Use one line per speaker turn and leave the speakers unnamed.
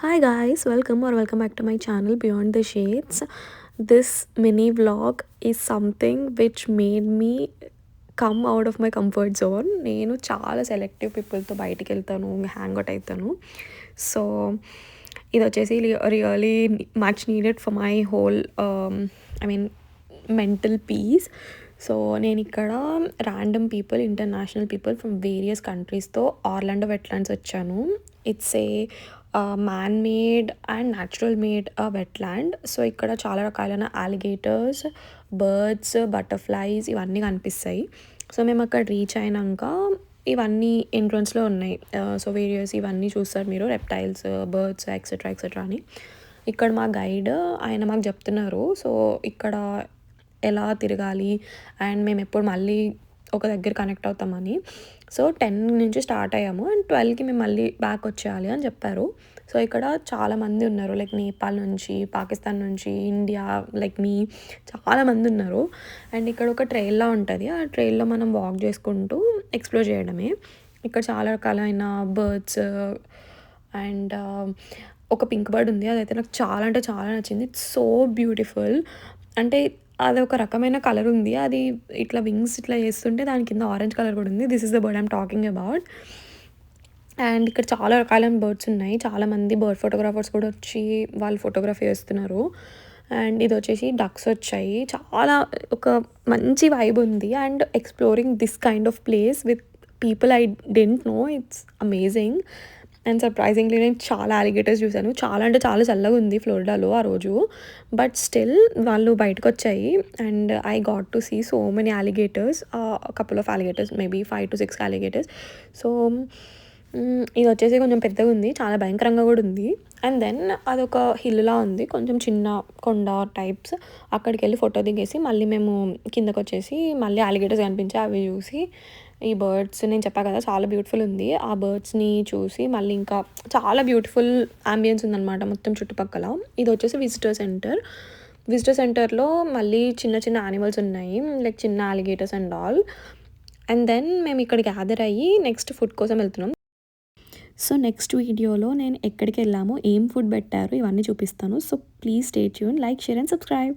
Hi guys, welcome back to my channel Beyond the Shades. This mini vlog is something which made me come out of my comfort zone. నేను చాలా selective పీపుల్తో బయటికి వెళ్తాను, hang out అవుతాను. So ఇది వచ్చేసి really much needed for my whole mental peace. So నేను ఇక్కడ random people, international people from various కంట్రీస్తో ఆర్లాండో వెట్లాండ్స్ వచ్చాను. It's a man made and natural made wetland. So ఇక్కడ చాలా రకాలైన ఆలిగేటర్స్, బర్డ్స్, బటర్ఫ్లైస్ ఇవన్నీ కనిపిస్తాయి. సో మేము అక్కడ రీచ్ అయినాక ఇవన్నీ ఎంట్రన్స్లో ఉన్నాయి. సో వేరియస్ ఇవన్నీ చూస్తారు మీరు, రెప్టైల్స్, బర్డ్స్ ఎక్సెట్రా ఎక్సెట్రా అని. ఇక్కడ మా గైడ్ ఆయన మాకు చెప్తున్నారు. సో ఇక్కడ ఎలా తిరగాలి అండ్ మేము ఎప్పుడు మళ్ళీ ఒక దగ్గర కనెక్ట్ అవుతామని. సో 10 నుంచి స్టార్ట్ అయ్యాము అండ్ 12కి మేము మళ్ళీ బ్యాక్ వచ్చేయాలి అని చెప్పారు. సో ఇక్కడ చాలామంది ఉన్నారు, లైక్ నేపాల్ నుంచి, పాకిస్తాన్ నుంచి, ఇండియా, లైక్ మీ చాలామంది ఉన్నారు. అండ్ ఇక్కడ ఒక ట్రైల్లా ఉంటుంది, ఆ ట్రైల్లో మనం వాక్ చేసుకుంటూ ఎక్స్ప్లోర్ చేయడమే. ఇక్కడ చాలా రకాలైన బర్డ్స్ అండ్ ఒక పింక్ బర్డ్ ఉంది, అదైతే నాకు చాలా అంటే చాలా నచ్చింది. It's so beautiful. అంటే అది ఒక రకమైన కలర్ ఉంది, అది ఇట్లా వింగ్స్ ఇట్లా చేస్తుంటే దాని కింద ఆరెంజ్ కలర్ కూడా ఉంది. This is the bird I'm talking about. And ఇక్కడ చాలా రకాలైన బర్డ్స్ ఉన్నాయి. చాలామంది బర్డ్ ఫోటోగ్రాఫర్స్ కూడా వచ్చి వాళ్ళు ఫోటోగ్రఫీ చేస్తున్నారు. అండ్ ఇది వచ్చేసి డక్స్ వచ్చాయి. చాలా ఒక మంచి వైబ్ ఉంది. And exploring this kind of place with people I don't know, it's amazing. And surprisingly నేను చాలా అలిగేటర్స్ చూశాను. చాలా అంటే చాలా చల్లగా ఉంది ఫ్లోరిడాలో ఆ రోజు, బట్ స్టిల్ వాళ్ళు బయటకు వచ్చాయి. And I got to see so many alligators, couple of alligators, maybe 5 to 6 alligators. So ఇది వచ్చేసి కొంచెం పెద్దగా ఉంది, చాలా భయంకరంగా కూడా ఉంది. అండ్ దెన్ అదొక హిల్లా ఉంది, కొంచెం చిన్న కొండ టైప్స్. అక్కడికి వెళ్ళి ఫోటో దిగేసి మళ్ళీ మేము కిందకు వచ్చేసి మళ్ళీ అలిగేటర్స్ కనిపించాయి, అవి చూసి ఈ బర్డ్స్ నేను చెప్పా కదా చాలా బ్యూటిఫుల్ ఉంది, ఆ బర్డ్స్ని చూసి మళ్ళీ ఇంకా చాలా బ్యూటిఫుల్ ఆంబియన్స్ ఉందన్నమాట మొత్తం చుట్టుపక్కల. ఇది వచ్చేసి విజిటర్ సెంటర్. విజిటర్ సెంటర్లో మళ్ళీ చిన్న చిన్న యానిమల్స్ ఉన్నాయి, లైక్ చిన్న alligators and all. And then మేము ఇక్కడ గ్యాదర్ అయ్యి నెక్స్ట్ ఫుడ్ కోసం వెళ్తున్నాం. సో నెక్స్ట్ వీడియోలో నేను ఎక్కడికి వెళ్ళామో, ఏం ఫుడ్ పెట్టారు ఇవన్నీ చూపిస్తాను. So please stay tune, like, share and subscribe.